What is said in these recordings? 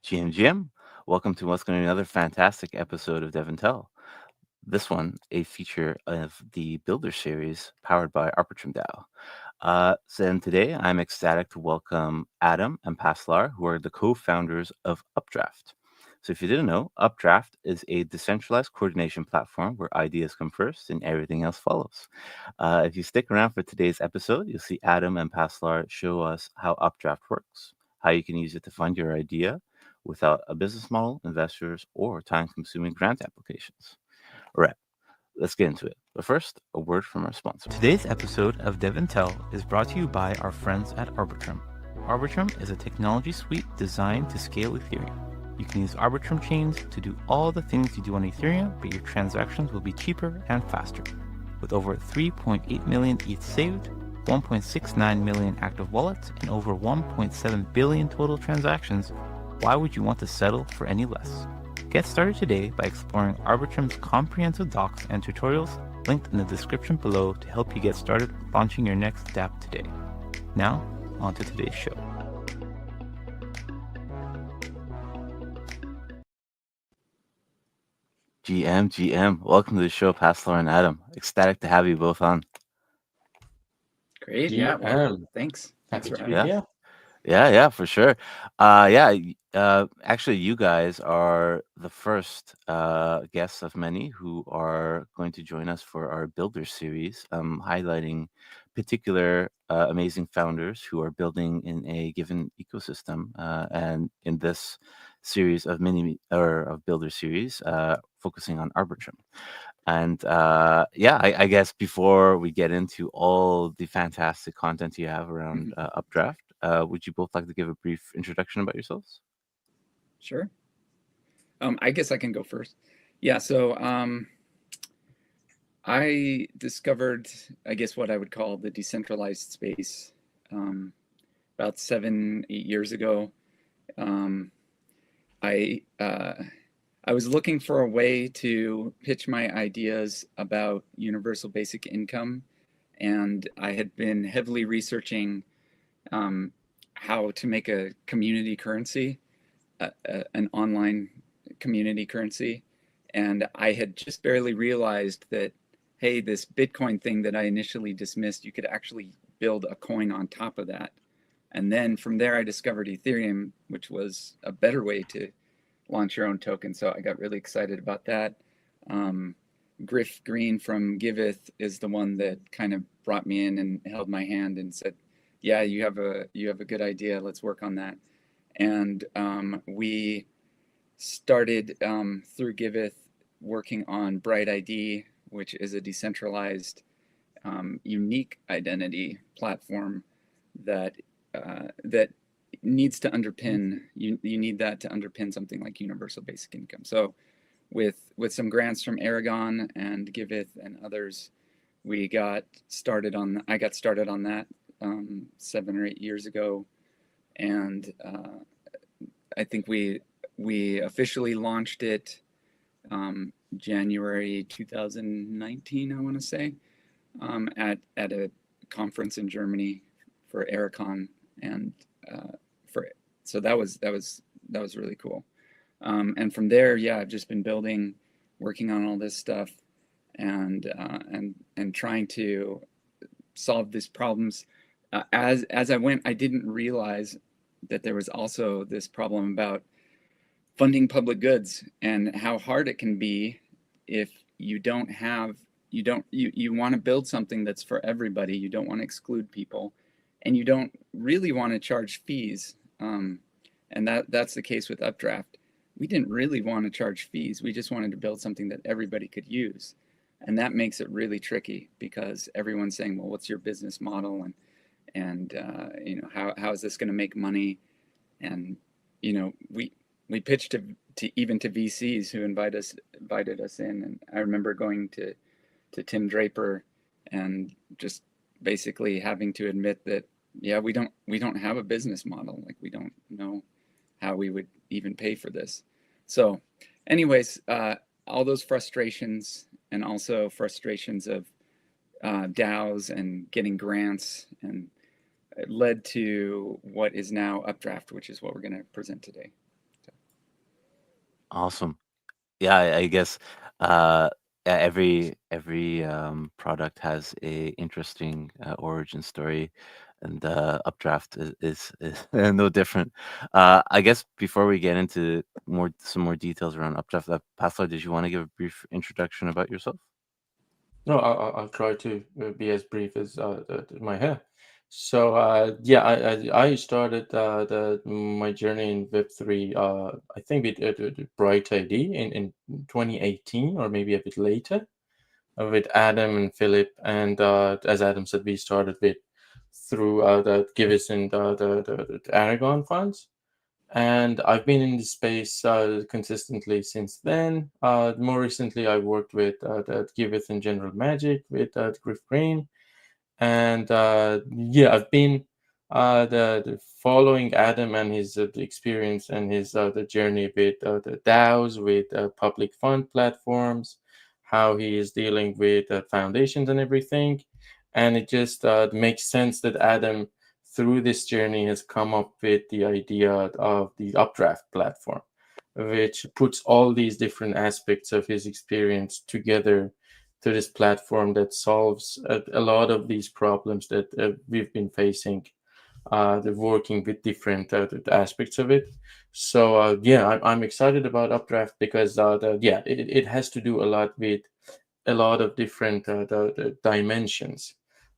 GM, welcome to what's going to be another fantastic episode of DevNTell. This one, a feature of the Builder Series powered by Arbitrum DAO. Today, I'm ecstatic to welcome Adam and Paslar, who are the co-founders of Updraft. So if you didn't know, Updraft is a decentralized coordination platform where ideas come first and everything else follows. If you stick around for today's episode, you'll see Adam and Paslar show us how Updraft works, how you can use it to fund your idea without a business model, investors, or time-consuming grant applications. All right, let's get into it. But first, a word from our sponsor. Today's episode of DevNTell is brought to you by our friends at Arbitrum. Arbitrum is a technology suite designed to scale Ethereum. You can use Arbitrum chains to do all the things you do on Ethereum, but your transactions will be cheaper and faster. With over 3.8 million ETH saved, 1.69 million active wallets, and over 1.7 billion total transactions, why would you want to settle for any less? Get started today by exploring Arbitrum's comprehensive docs and tutorials linked in the description below to help you get started launching your next dApp today. Now, on to today's show. GM, welcome to the show, Paslar and Adam. Ecstatic to have you both on. Great. Yeah, well, thanks. Thanks for having me. Yeah, for sure. Actually, you guys are the first guests of many who are going to join us for our Builder Series, highlighting particular amazing founders who are building in a given ecosystem. And in this series of Builder Series, focusing on Arbitrum. And I guess before we get into all the fantastic content you have around Updraft, would you both like to give a brief introduction about yourselves? Sure. I guess I can go first. Yeah, so I discovered, I guess, what I would call the decentralized space about 7-8 years ago. I was looking for a way to pitch my ideas about universal basic income, and I had been heavily researching how to make a community currency, an online community currency. And I had just barely realized that, hey, this Bitcoin thing that I initially dismissed, you could actually build a coin on top of that. And then from there, I discovered Ethereum, which was a better way to launch your own token. So I got really excited about that. Griff Green from Giveth is the one that kind of brought me in and held my hand and said, yeah, you have a good idea. Let's work on that. And we started through Giveth working on Bright ID, which is a decentralized unique identity platform that needs to underpin, you need that to underpin something like universal basic income. So with some grants from Aragon and Giveth and others, I got started on that 7 or 8 years ago. And I think we officially launched it January 2019, I want to say, at a conference in Germany for Ericon, and so that was really cool. And from there, yeah, I've just been working on all this stuff, and trying to solve these problems. As I went, I didn't realize that there was also this problem about funding public goods and how hard it can be if you want to build something that's for everybody. You don't want to exclude people, and you don't really want to charge fees. And that's the case with Updraft. We didn't really want to charge fees. We just wanted to build something that everybody could use. And that makes it really tricky because everyone's saying, well, what's your business model? And how is this going to make money? And, we pitched to VCs who invited us in. And I remember going to Tim Draper and just basically having to admit that, yeah, we don't have a business model. Like, we don't know how we would even pay for this. So anyways, all those frustrations, and also frustrations of DAOs and getting grants, and it led to what is now Updraft, which is what we're going to present today. So. Awesome. Yeah, I guess uh, every product has a interesting origin story, and Updraft is no different. I guess before we get into some more details around Updraft, Pastor, did you want to give a brief introduction about yourself? No, I'll try to be as brief as my hair. So yeah, I started my journey in Web3. I think with Bright ID in 2018 or maybe a bit later with Adam and Philip. And as Adam said, we started with through the Givers and the Aragon funds. And I've been in this space consistently since then. More recently, I worked with the Giveth and General Magic with Griff Green, and yeah, I've been the following Adam and his experience and his the journey with the DAOs, with public fund platforms, how he is dealing with foundations and everything, and it just makes sense that Adam through this journey has come up with the idea of the Updraft platform, which puts all these different aspects of his experience together to this platform that solves a lot of these problems that we've been facing, the working with different aspects of it. So yeah, I'm excited about Updraft because yeah, it has to do a lot with a lot of different the dimensions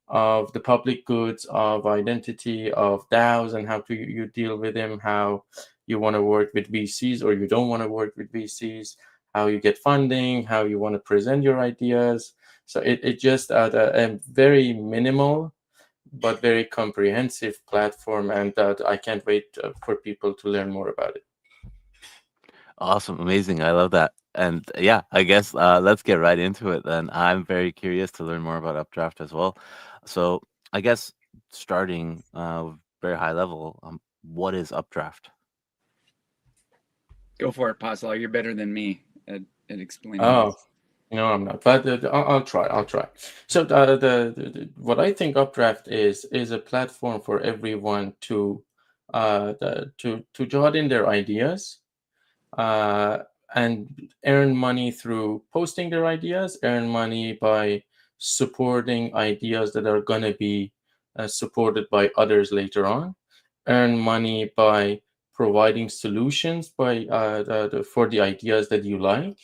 of the public goods, of identity, of DAOs, and how to you deal with them, how you want to work with VCs or you don't want to work with VCs, how you get funding, how you want to present your ideas. So it just a very minimal but very comprehensive platform, and I can't wait for people to learn more about it. Awesome, amazing. I love that. And yeah, I guess let's get right into it then. I'm very curious to learn more about Updraft as well. So I guess starting very high level, what is Updraft? Go for it, Paslar. You're better than me at explaining Oh, this. no, I'm not, but I'll try. I'll try. So what I think Updraft is a platform for everyone to to jot in their ideas uh, and earn money through posting their ideas, earn money by supporting ideas that are going to be supported by others later on, earn money by providing solutions by for the ideas that you like.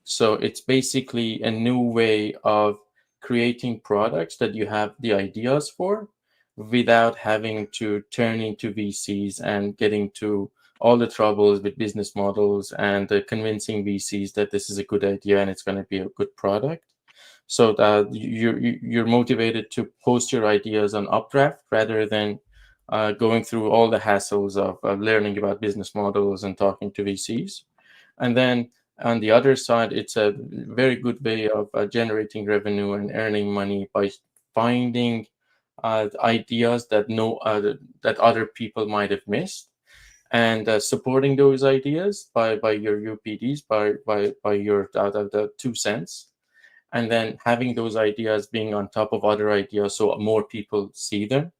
So it's basically a new way of creating products that you have the ideas for without having to turn into VCs and getting to all the troubles with business models and convincing VCs that this is a good idea and it's going to be a good product. So that you're motivated to post your ideas on Updraft rather than going through all the hassles of learning about business models and talking to VCs. And then on the other side, it's a very good way of generating revenue and earning money by finding ideas that that other people might have missed, and supporting those ideas by your UPDs, by your the 2 cents, and then having those ideas being on top of other ideas so more people see them.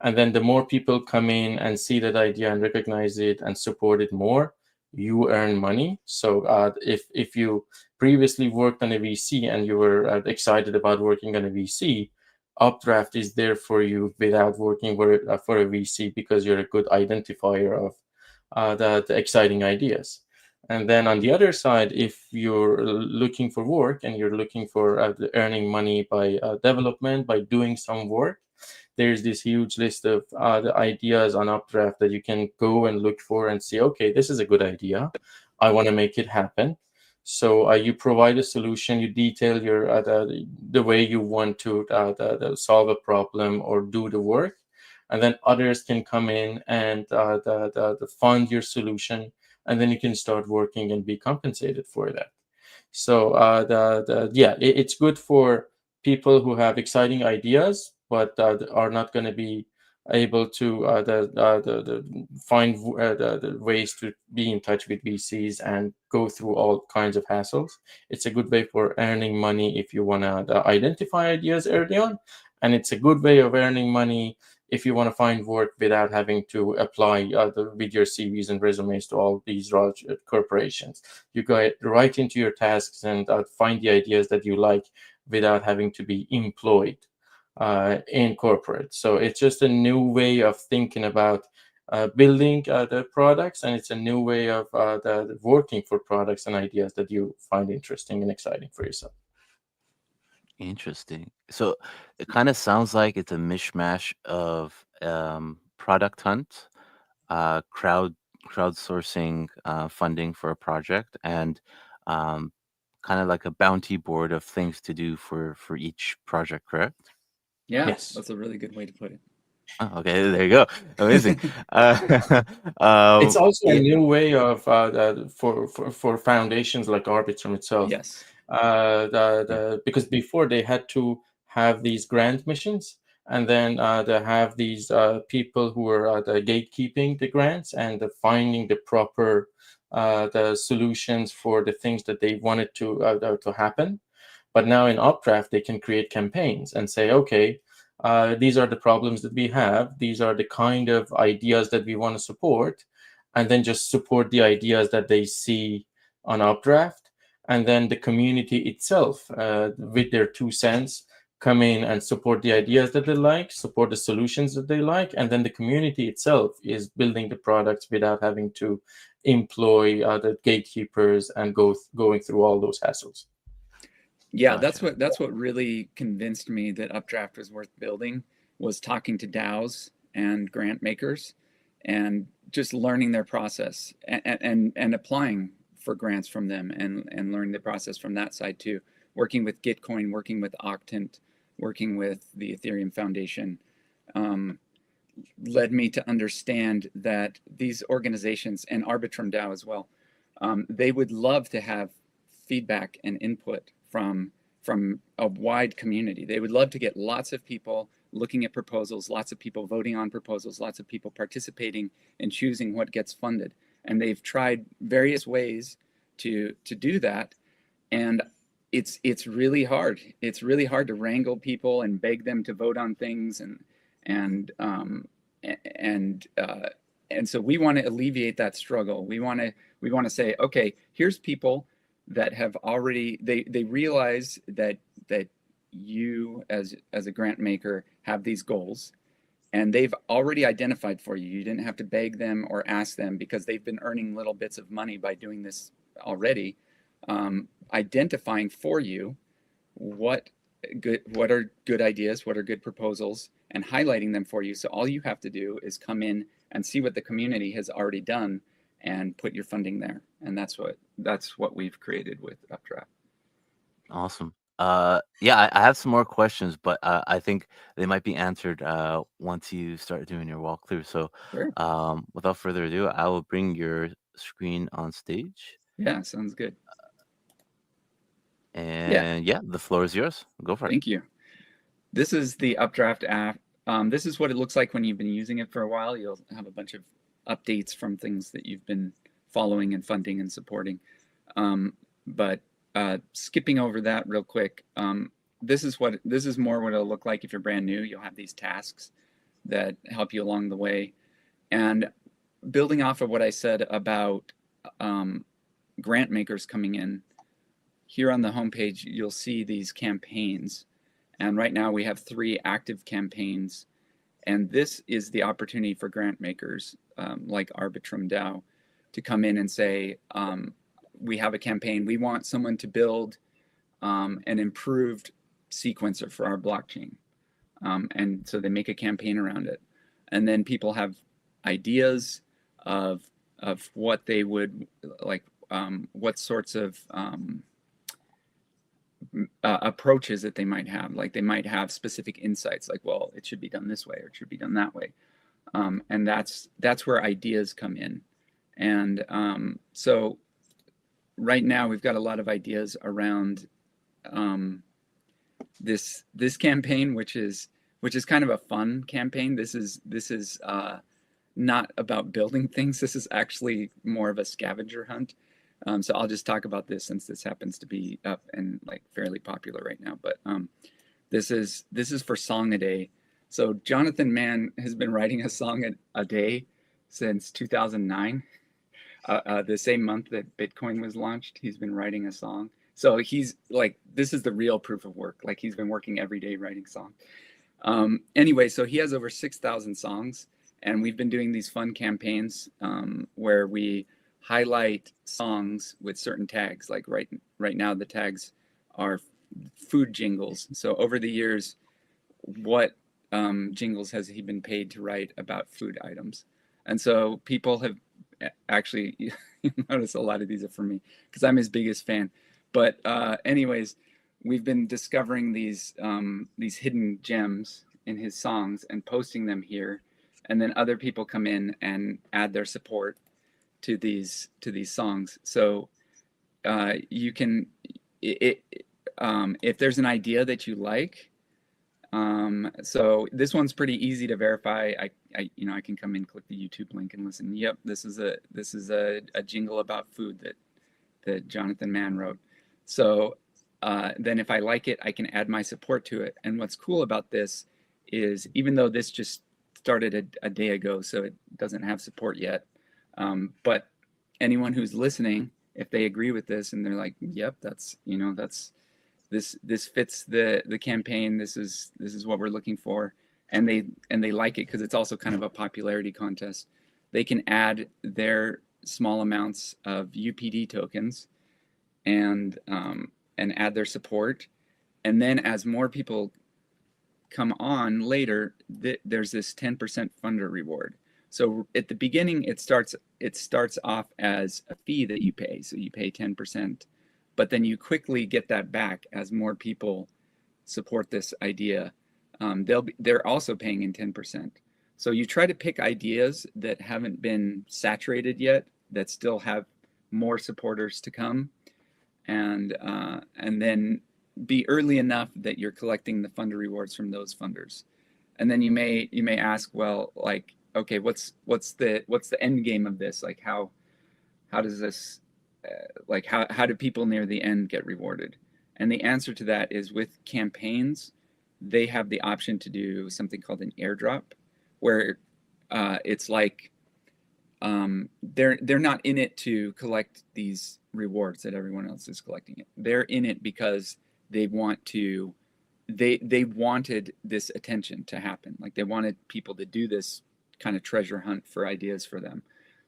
And then the more people come in and see that idea and recognize it and support it more, you earn money. So if you previously worked on a VC and you were excited about working on a VC, Updraft is there for you without working for a VC because you're a good identifier of the exciting ideas. And then on the other side, if you're looking for work and you're looking for earning money by development, by doing some work, there's this huge list of the ideas on Updraft that you can go and look for and see, okay, this is a good idea. I want to make it happen. So you provide a solution, you detail your the way you want to solve a problem or do the work, and then others can come in and fund your solution, and then you can start working and be compensated for that. So yeah, it's good for people who have exciting ideas but are not going to be able to find the ways to be in touch with VCs and go through all kinds of hassles. It's a good way for earning money if you want to identify ideas early on, and it's a good way of earning money if you want to find work without having to apply with your CVs and resumes to all these large corporations. You go right into your tasks and find the ideas that you like without having to be employed in corporate. So it's just a new way of thinking about building the products, and it's a new way of working for products and ideas that you find interesting and exciting for yourself. Interesting. So it kind of sounds like it's a mishmash of product hunt, crowdsourcing funding for a project, and um, kind of like a bounty board of things to do for each project, correct? Yeah, Yes. that's a really good way to put it. Oh, okay, there you go. Amazing. It's also a Yeah, new way of for foundations like Arbitrum itself. Yes. Because before they had to have these grant missions, and then they have these people who are the gatekeeping the grants and finding the proper the solutions for the things that they wanted to happen. But now in Updraft, they can create campaigns and say, okay, these are the problems that we have. These are the kind of ideas that we want to support, and then just support the ideas that they see on Updraft. And then the community itself, with their 2 cents, come in and support the ideas that they like, support the solutions that they like, and then the community itself is building the products without having to employ the gatekeepers and going through all those hassles. Yeah, gotcha. that's what really convinced me that Updraft was worth building, was talking to DAOs and grant makers and just learning their process and applying for grants from them and learning the process from that side too. Working with Gitcoin, working with Octant, working with the Ethereum Foundation, led me to understand that these organizations, and Arbitrum DAO as well, they would love to have feedback and input from a wide community. They would love to get lots of people looking at proposals, lots of people voting on proposals, lots of people participating and choosing what gets funded. And they've tried various ways to do that, and it's really hard. It's really hard to wrangle people and beg them to vote on things, and so we want to alleviate that struggle. We want to say, okay, here's people that have already they realize that you as a grant maker have these goals, and they've already identified for you. You didn't have to beg them or ask them, because they've been earning little bits of money by doing this already, identifying for you what are good ideas, what are good proposals, and highlighting them for you. So all you have to do is come in and see what the community has already done and put your funding there. And that's what we've created with Updraft. Awesome. Yeah, I have some more questions, but I think they might be answered once you start doing your walkthrough. So, Sure. without further ado, I will bring your screen on stage. Yeah, sounds good. Yeah, And yeah, the floor is yours. Go for it. thank you. This is the Updraft app. This is what it looks like when you've been using it for a while. You'll have a bunch of updates from things that you've been following and funding and supporting. But skipping over that real quick, this is more what it'll look like if you're brand new. You'll have these tasks that help you along the way. And building off of what I said about grant makers coming in, here on the homepage, you'll see these campaigns. And right now we have 3 active campaigns. And this is the opportunity for grant makers like Arbitrum DAO to come in and say, we have a campaign. We want someone to build an improved sequencer for our blockchain. And so they make a campaign around it. And then people have ideas of what they would like, what sorts of approaches that they might have. Like they might have specific insights, like, well, it should be done this way or it should be done that way. And that's where ideas come in. And so right now we've got a lot of ideas around this campaign, which is kind of a fun campaign. This is not about building things. This is actually more of a scavenger hunt. So I'll just talk about this since this happens to be up and like fairly popular right now. But this is for Song a Day. So Jonathan Mann has been writing a song a day since 2009. The same month that Bitcoin was launched, he's been writing a song. So he's like, this is the real proof of work. Like he's been working every day writing songs. Anyway, so he has over 6,000 songs, and we've been doing these fun campaigns where we highlight songs with certain tags. Like right now, the tags are food jingles. So over the years, what jingles has he been paid to write about food items? And so people have actually, you notice a lot of these are for me because I'm his biggest fan. But anyways, we've been discovering these hidden gems in his songs and posting them here, and then other people come in and add their support to these songs. So you can, if there's an idea that you like. So this one's pretty easy to verify. I can come in, click the YouTube link, and listen. Yep, this is a jingle about food that Jonathan Mann wrote. So then if I like it, I can add my support to it. And what's cool about this is, even though this just started a day ago, so it doesn't have support yet, but anyone who's listening, if they agree with this and they're like, yep, that's this fits the campaign, this is what we're looking for, and they like it because it's also kind of a popularity contest, they can add their small amounts of UPD tokens and add their support. And then as more people come on later, there's this 10% funder reward. So at the beginning, it starts off as a fee that you pay. So you pay 10%, but then you quickly get that back as more people support this idea. They're also paying in 10%. So you try to pick ideas that haven't been saturated yet, that still have more supporters to come, and then be early enough that you're collecting the funder rewards from those funders. And then you may ask, well, like, okay, what's the end game of this? Like, how does this, like, how do people near the end get rewarded? And the answer to that is, with campaigns, they have the option to do something called an airdrop, where it's like they're not in it to collect these rewards that everyone else is collecting it. They're in it because they want to, they wanted this attention to happen. Like, they wanted people to do this kind of treasure hunt for ideas for them.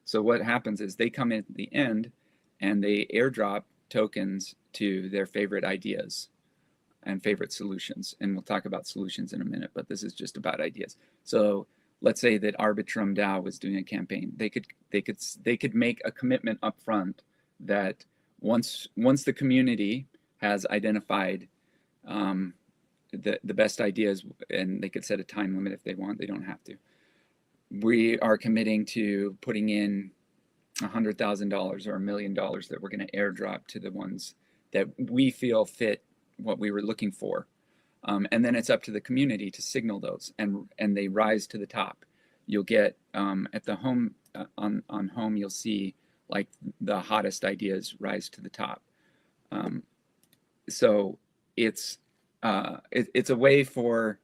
So what happens is they come in at the end and they airdrop tokens to their favorite ideas and favorite solutions. And we'll talk about solutions in a minute, but this is just about ideas. So let's say that Arbitrum DAO was doing a campaign. They could make a commitment up front that once the community has identified the best ideas, and they could set a time limit if they want, they don't have to. We are committing to putting in $100,000 or $1 million that we're going to airdrop to the ones that we feel fit what we were looking for. And then it's up to the community to signal those, and they rise to the top. You'll get at the home, on home, you'll see like the hottest ideas rise to the top. So it's a way for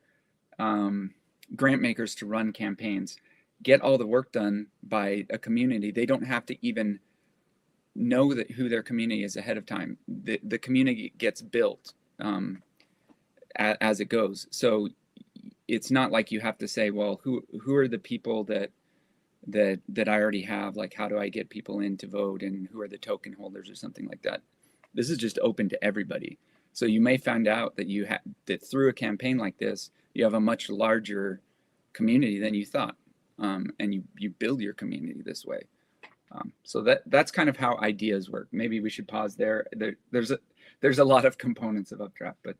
grant makers to run campaigns, get all the work done by a community. They don't have to even know who their community is ahead of time. The community gets built as it goes. So it's not like you have to say, well, who are the people that I already have? Like, how do I get people in to vote, and who are the token holders or something like that? This is just open to everybody. So you may find out that that through a campaign like this, you have a much larger community than you thought, and you build your community this way. So that's kind of how ideas work. Maybe we should pause there. There's a lot of components of Updraft, but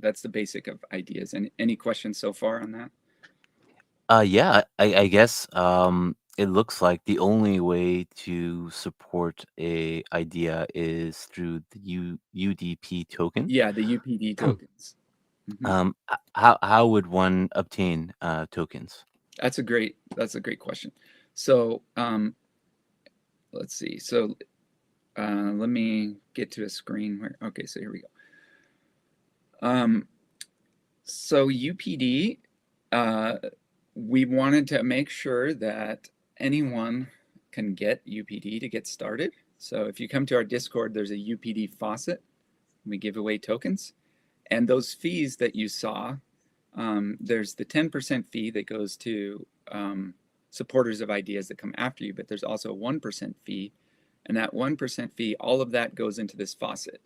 that's the basic of ideas. And any questions so far on that? Yeah, I guess it looks like the only way to support a idea is through the UDP token. Yeah, the UPD tokens. Mm-hmm. How would one obtain tokens? That's a great question. So let's see. So let me get to a screen where, okay, so here we go. So UPD we wanted to make sure that anyone can get UPD to get started. So if you come to our Discord, there's a UPD faucet. We give away tokens. And those fees that you saw, there's the 10% fee that goes to supporters of ideas that come after you, but there's also a 1% fee. And that 1% fee, all of that goes into this faucet.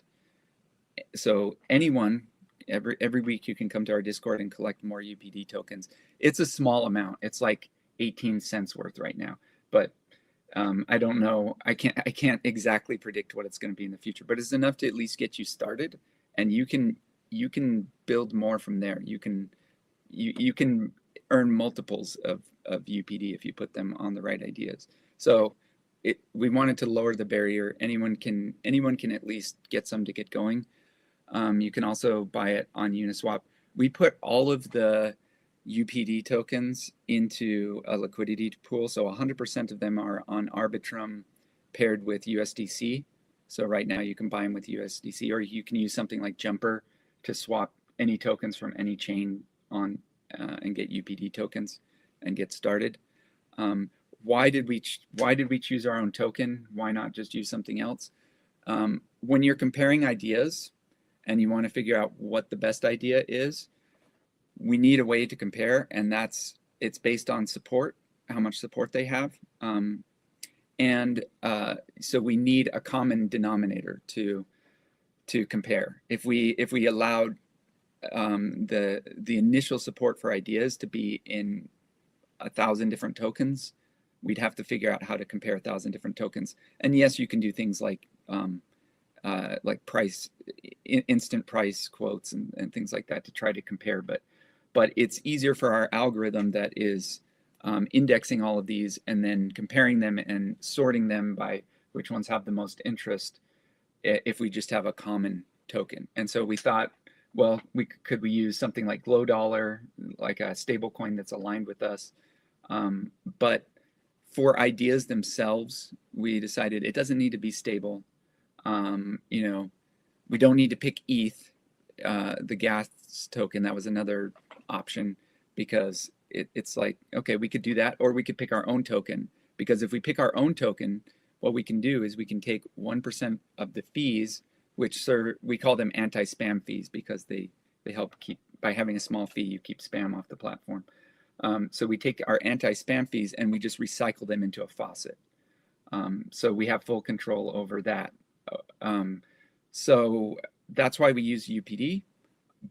So anyone, every week you can come to our Discord and collect more UPD tokens. It's a small amount. It's like 18 cents worth right now. But I don't know. I can't exactly predict what it's going to be in the future, but it's enough to at least get you started, and you can build more from there. You can earn multiples of UPD if you put them on the right ideas. So we wanted to lower the barrier. Anyone can at least get some to get going. You can also buy it on Uniswap. We put all of the UPD tokens into a liquidity pool. So 100% of them are on Arbitrum paired with USDC. So right now you can buy them with USDC, or you can use something like Jumper to swap any tokens from any chain on and get UPD tokens and get started. Why did we choose our own token? Why not just use something else? When you're comparing ideas and you want to figure out what the best idea is, we need a way to compare, and it's based on support, how much support they have. So we need a common denominator to compare. If we allowed the initial support for ideas to be in 1,000 different tokens, we'd have to figure out how to compare 1,000 different tokens. And yes, you can do things like price, instant price quotes and things like that to try to compare, but it's easier for our algorithm that is indexing all of these and then comparing them and sorting them by which ones have the most interest if we just have a common token. And so we thought, well, could we use something like Glow Dollar, like a stable coin that's aligned with us? But for ideas themselves, we decided it doesn't need to be stable. We don't need to pick ETH, the gas token. That was another option, because it's like, okay, we could do that, or we could pick our own token, because if we pick our own token, what we can do is we can take 1% of the fees, which we call them anti-spam fees, because they help keep, by having a small fee, you keep spam off the platform. So we take our anti-spam fees and we just recycle them into a faucet. So we have full control over that. So that's why we use UPD,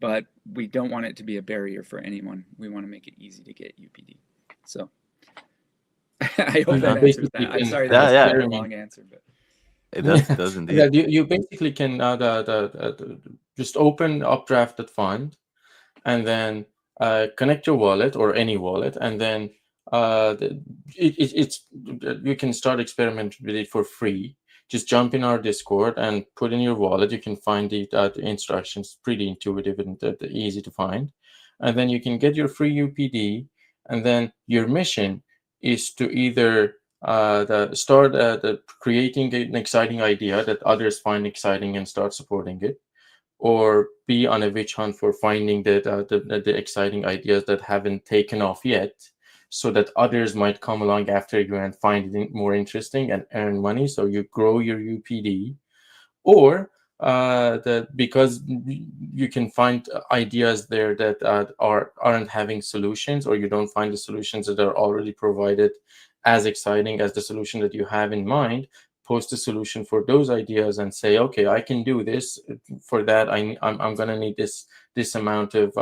but we don't want it to be a barrier for anyone. We want to make it easy to get UPD. So I hope that answers that. I'm sorry that was a very long answer, but it does indeed. You basically can just open Updraft fund, and then connect your wallet or any wallet, and then you can start experimenting with it for free. Just jump in our Discord and put in your wallet. You can find the instructions, pretty intuitive and easy to find. And then you can get your free UPD. And then your mission is to either start creating an exciting idea that others find exciting and start supporting it, or be on a witch hunt for finding the exciting ideas that haven't taken off yet, so that others might come along after you and find it more interesting and earn money, so you grow your UPD. Or because you can find ideas there that aren't having solutions, or you don't find the solutions that are already provided as exciting as the solution that you have in mind, post a solution for those ideas and say, okay, I can do this. For that, I'm going to need this amount of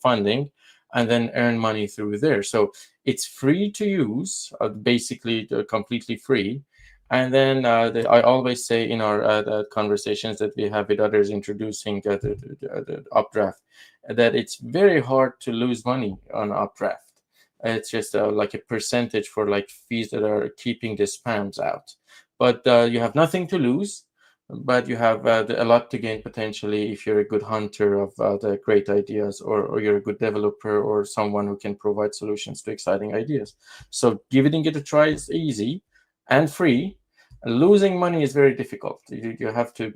funding, and then earn money through there. So it's free to use, basically completely free. And then I always say in our conversations that we have with others introducing the Updraft, that it's very hard to lose money on Updraft. It's just like a percentage for like fees that are keeping the spams out. But you have nothing to lose, but you have a lot to gain potentially if you're a good hunter of the great ideas, or you're a good developer, or someone who can provide solutions to exciting ideas. So giving it a try is easy and free. Losing money is very difficult. You have to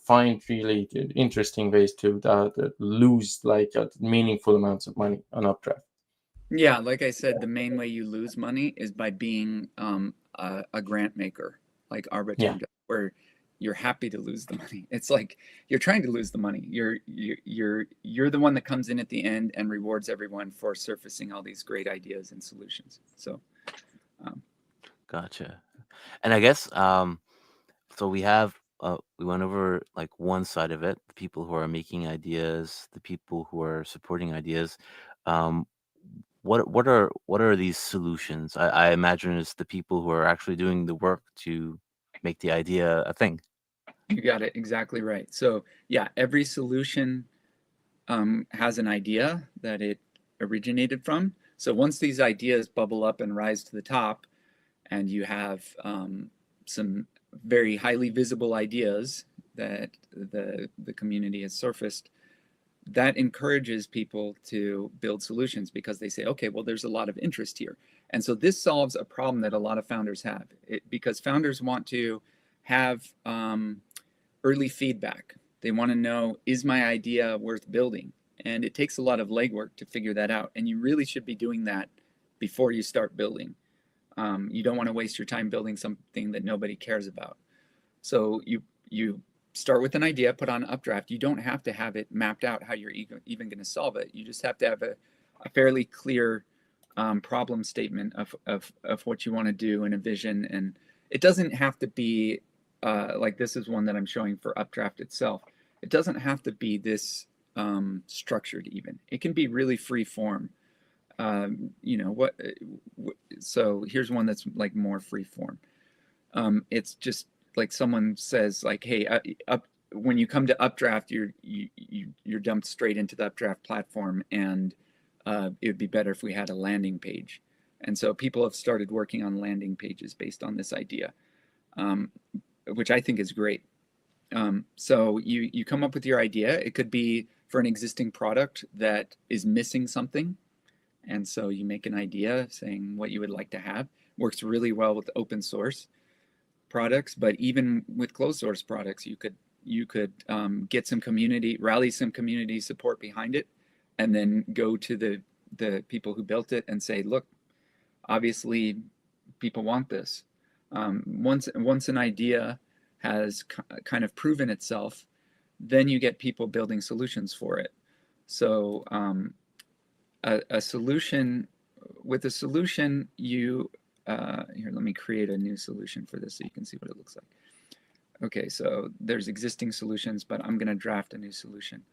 find really interesting ways to lose like meaningful amounts of money on Updraft. Yeah, like I said, the main way you lose money is by being a grant maker, like Arbitrum, where you're happy to lose the money. It's like you're trying to lose the money. You're the one that comes in at the end and rewards everyone for surfacing all these great ideas and solutions. So, Gotcha. And I guess so we went over like one side of it, the people who are making ideas, the people who are supporting ideas. Um, what are these solutions? I imagine it's the people who are actually doing the work to make the idea a thing. you got it exactly right. So yeah, every solution has an idea that it originated from. So once these ideas bubble up and rise to the top, and you have some very highly visible ideas that the community has surfaced, that encourages people to build solutions because they say, okay, well, there's a lot of interest here. And so this solves a problem that a lot of founders have, because founders want to have early feedback. They want to know, is my idea worth building? And it takes a lot of legwork to figure that out. And you really should be doing that before you start building. You don't want to waste your time building something that nobody cares about. So you start with an idea, put on Updraft. You don't have to have it mapped out how you're even going to solve it. You just have to have a fairly clear problem statement of what you want to do and a vision. And it doesn't have to be like this is one that I'm showing for Updraft itself. It doesn't have to be this structured even. It can be really free form. You know what? So here's one that's like more free form. It's just like someone says, like, "Hey, when you come to Updraft, you're dumped straight into the Updraft platform, and it would be better if we had a landing page." And so people have started working on landing pages based on this idea, which I think is great. So you come up with your idea. It could be for an existing product that is missing something. And so you make an idea saying what you would like to have. Works really well with open source products, but even with closed source products, you could get some community, rally some community support behind it, and then go to the people who built it and say, look, obviously people want this. Once an idea has kind of proven itself, then you get people building solutions for it. So a solution, with a solution, you here, let me create a new solution for this so you can see what it looks like. Okay, so there's existing solutions, but I'm going to draft a new solution.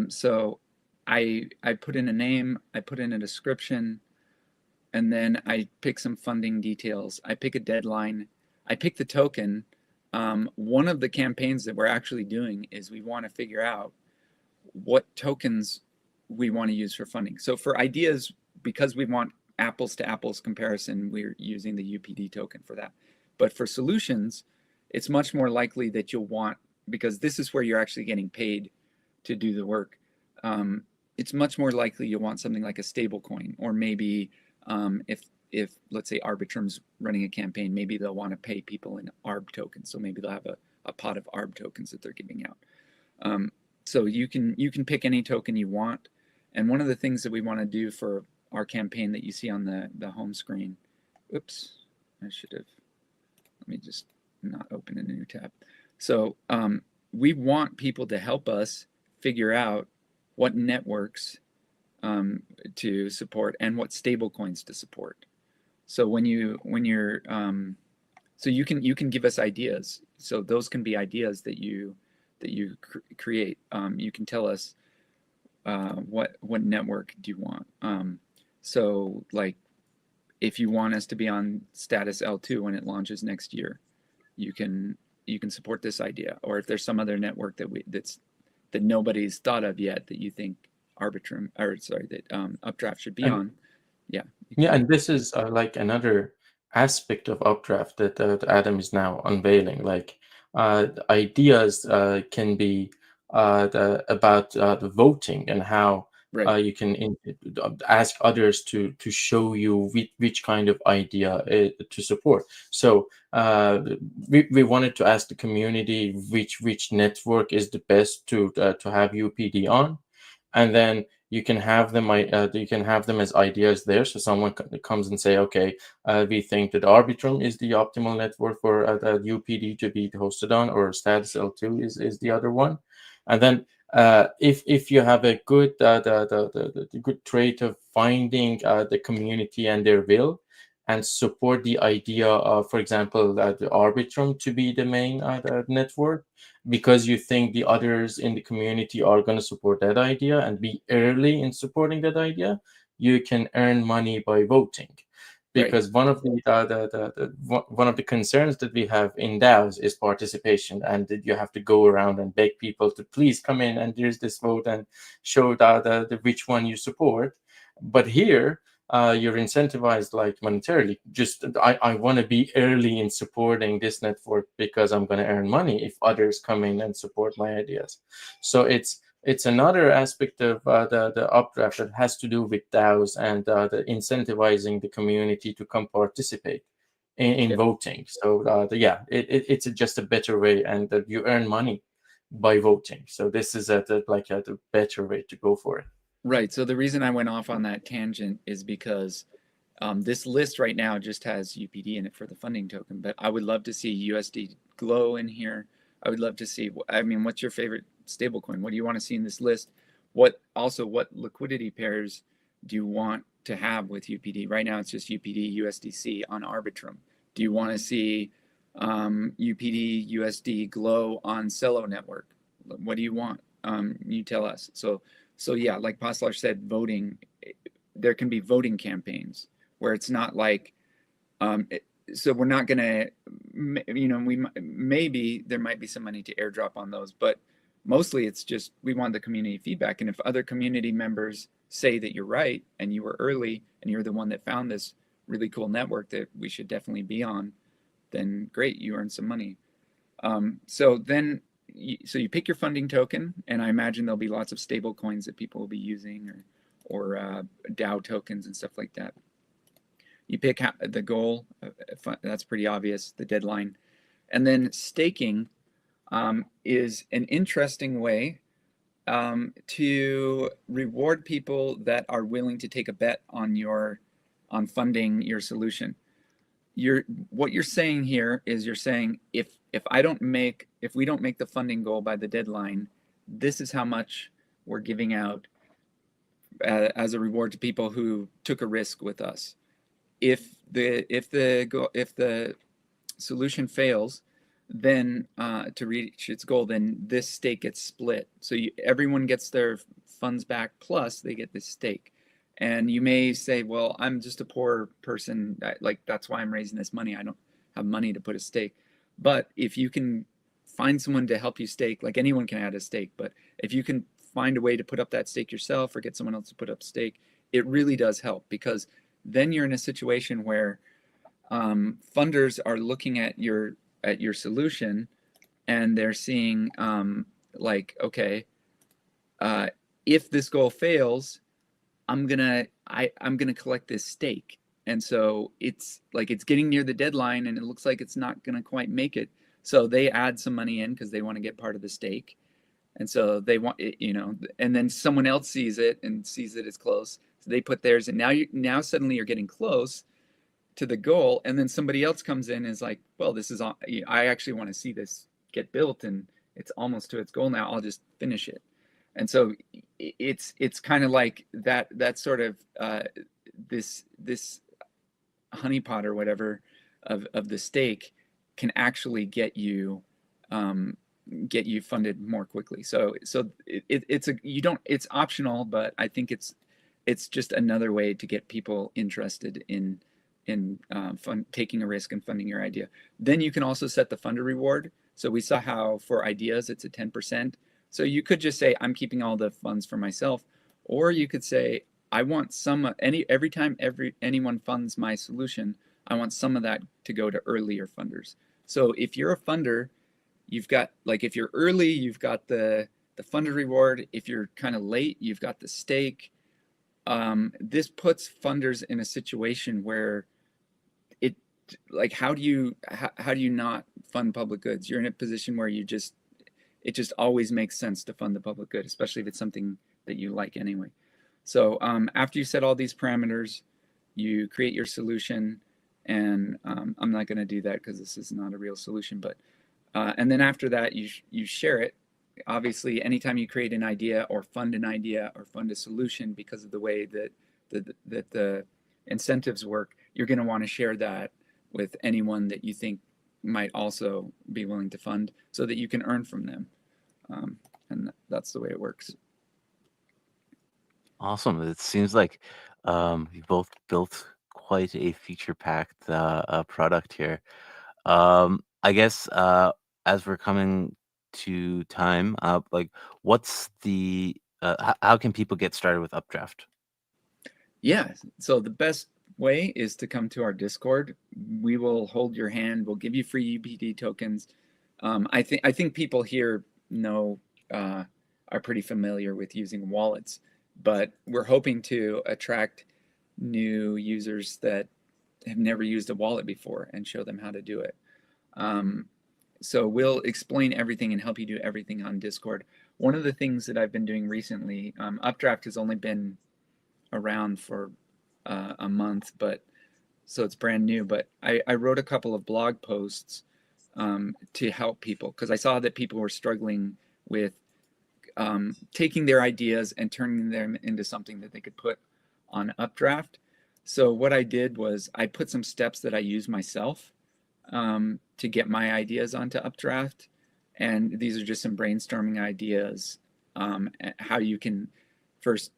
So I put in a name, I put in a description, and then I pick some funding details. I pick a deadline. I pick the token. One of the campaigns that we're actually doing is we want to figure out what tokens we want to use for funding. So for ideas, because we want apples to apples comparison, we're using the UPD token for that. But for solutions, it's much more likely that you'll want, because this is where you're actually getting paid to do the work. It's much more likely you'll want something like a stable coin, or maybe if let's say Arbitrum's running a campaign, maybe they'll want to pay people in ARB tokens. So maybe they'll have a pot of ARB tokens that they're giving out. So you can pick any token you want. And one of the things that we want to do for our campaign that you see on the home screen, oops, I should have, let me just not open a new tab. So we want people to help us figure out what networks to support and what stable coins to support. So when you're so you can give us ideas. So those can be ideas that you create. You can tell us what network do you want. So like if you want us to be on status L2 when it launches next year, you can support this idea. Or if there's some other network that nobody's thought of yet that you think Arbitrum, or sorry, that Updraft should be on. Yeah. Yeah, and this is like another aspect of Updraft that Adam is now unveiling. Like ideas can be about the voting and how Right. You can ask others to show you which kind of idea to support. So we wanted to ask the community which network is the best to have UPD on, and then you can have them as ideas there. So someone comes and say, okay, we think that Arbitrum is the optimal network for UPD to be hosted on, or Status L2 is the other one. And then if you have a good the good trait of finding the community and their will, and support the idea of, for example, the Arbitrum to be the main the network, because you think the others in the community are going to support that idea, and be early in supporting that idea, you can earn money by voting. Right. Because one of one of the concerns that we have in DAOs is participation, and that you have to go around and beg people to please come in and there's this vote, and show the which one you support. But here, you're incentivized, like, monetarily. Just I want to be early in supporting this network because I'm going to earn money if others come in and support my ideas. So it's another aspect of the updraft that has to do with DAOs and the incentivizing the community to come participate in voting. So it's just a better way, and you earn money by voting. So this is the better way to go for it. Right. So the reason I went off on that tangent is because this list right now just has UPD in it for the funding token, but I would love to see USD Glow in here. I would love to see, I mean, what's your favorite stablecoin? What do you want to see in this list? What liquidity pairs do you want to have with UPD? Right now it's just UPD USDC on Arbitrum. Do you want to see UPD USD Glow on Celo network? What do you want? You tell us. So yeah, like Paslar said, voting, there can be voting campaigns where it's not like, so we're not going to, maybe there might be some money to airdrop on those, but mostly it's just, we want the community feedback. And if other community members say that you're right and you were early and you're the one that found this really cool network that we should definitely be on, then great, you earn some money. So you pick your funding token, and I imagine there'll be lots of stable coins that people will be using, or DAO tokens and stuff like that. You pick the goal, that's pretty obvious, the deadline. And then staking is an interesting way to reward people that are willing to take a bet on funding your solution. What you're saying here is, you're saying, if we don't make the funding goal by the deadline, this is how much we're giving out as a reward to people who took a risk with us. If the solution fails, then to reach its goal, then this stake gets split. So everyone gets their funds back, plus they get this stake. And you may say, well, I'm just a poor person, like that's why I'm raising this money. I don't have money to put a stake. But if you can find someone to help you stake, like anyone can add a stake, but if you can find a way to put up that stake yourself or get someone else to put up stake, it really does help, because then you're in a situation where funders are looking at your solution, and they're seeing like, okay, if this goal fails, I'm gonna collect this stake. And so it's like, it's getting near the deadline and it looks like it's not gonna quite make it. So they add some money in because they want to get part of the stake. And so they want it, and then someone else sees it and sees that it's close. So they put theirs, and now suddenly you're getting close to the goal. And then somebody else comes in and is like, well, I actually want to see this get built and it's almost to its goal now. I'll just finish it. And so it's kind of like that sort of this honeypot or whatever of the stake can actually get you funded more quickly. So it's optional, but I think it's just another way to get people interested in taking a risk and funding your idea. Then you can also set the funder reward. So we saw how for ideas it's a 10%. So you could just say, I'm keeping all the funds for myself, or you could say, I want every time anyone funds my solution, I want some of that to go to earlier funders. So if you're a funder, you've got, like, if you're early, you've got the the funded reward. If you're kind of late, you've got the stake. This puts funders in a situation where it, like, how do you not fund public goods? You're in a position where it just always makes sense to fund the public good, especially if it's something that you like anyway. So after you set all these parameters, you create your solution, and I'm not going to do that because this is not a real solution, but and then after that, you share it. Obviously, anytime you create an idea or fund a solution, because of the way that the incentives work, you're going to want to share that with anyone that you think might also be willing to fund, so that you can earn from them. And that's the way it works. Awesome. It seems like you both built quite a feature-packed product here. I guess as we're coming to time, like, what's the how can people get started with Updraft? Yeah, so the best way is to come to our Discord. We will hold your hand. We'll give you free UPD tokens. I think people here are pretty familiar with using wallets, but we're hoping to attract new users that have never used a wallet before and show them how to do it. So we'll explain everything and help you do everything on Discord. One of the things that I've been doing recently, Updraft has only been around for a month, but so it's brand new, but I wrote a couple of blog posts to help people, because I saw that people were struggling with taking their ideas and turning them into something that they could put on Updraft. So what I did was I put some steps that I use myself to get my ideas onto Updraft. And these are just some brainstorming ideas, how you can first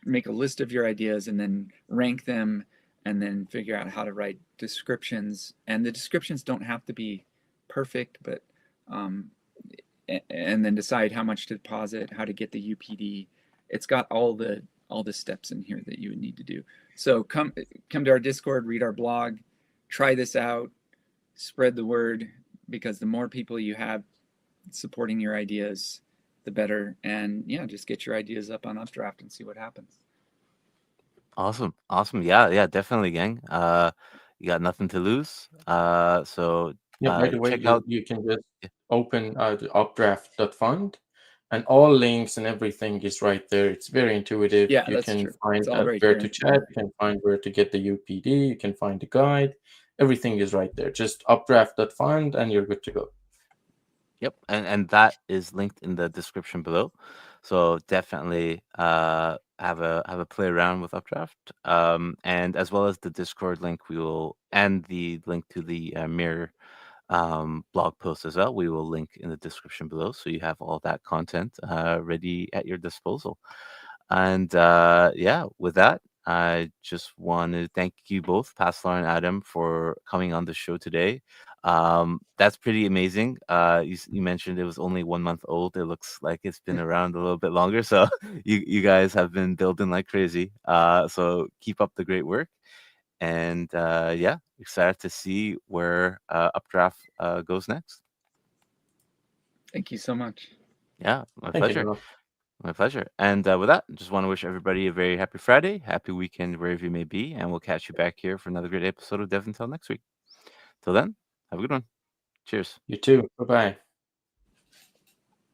make a list of your ideas and then rank them, and then figure out how to write descriptions. And the descriptions don't have to be perfect, but and then decide how much to deposit, how to get the UPD. It's got all the steps in here that you would need to do. So come to our Discord, read our blog, try this out, spread the word, because the more people you have supporting your ideas, the better. And yeah, just get your ideas up on Updraft and see what happens. Awesome. Yeah, definitely, gang. You got nothing to lose. So Yeah, by the way, check out. you can just open the updraft.fund, and all links and everything is right there. It's very intuitive. Yeah, You that's can true. find It's all right where here. to chat, you can find where to get the UPD, you can find the guide. Everything is right there. Just updraft.fund and you're good to go. Yep, and that is linked in the description below. So definitely have a play around with Updraft, and as well as the Discord link, we will, and the link to the mirror blog post as well. We will link in the description below, so you have all that content ready at your disposal. And yeah, with that, I just want to thank you both, Paslar and Adam, for coming on the show today. That's pretty amazing. You mentioned it was only 1 month old. It looks like it's been around a little bit longer. So you guys have been building like crazy. So keep up the great work. And yeah, excited to see where Updraft goes next. Thank you so much. Yeah, my Thank you, pleasure. Noah. My pleasure. And with that, just want to wish everybody a very happy Friday, happy weekend wherever you may be, and we'll catch you back here for another great episode of DevNTell next week. Till then, have a good one. Cheers. You too. Bye-bye.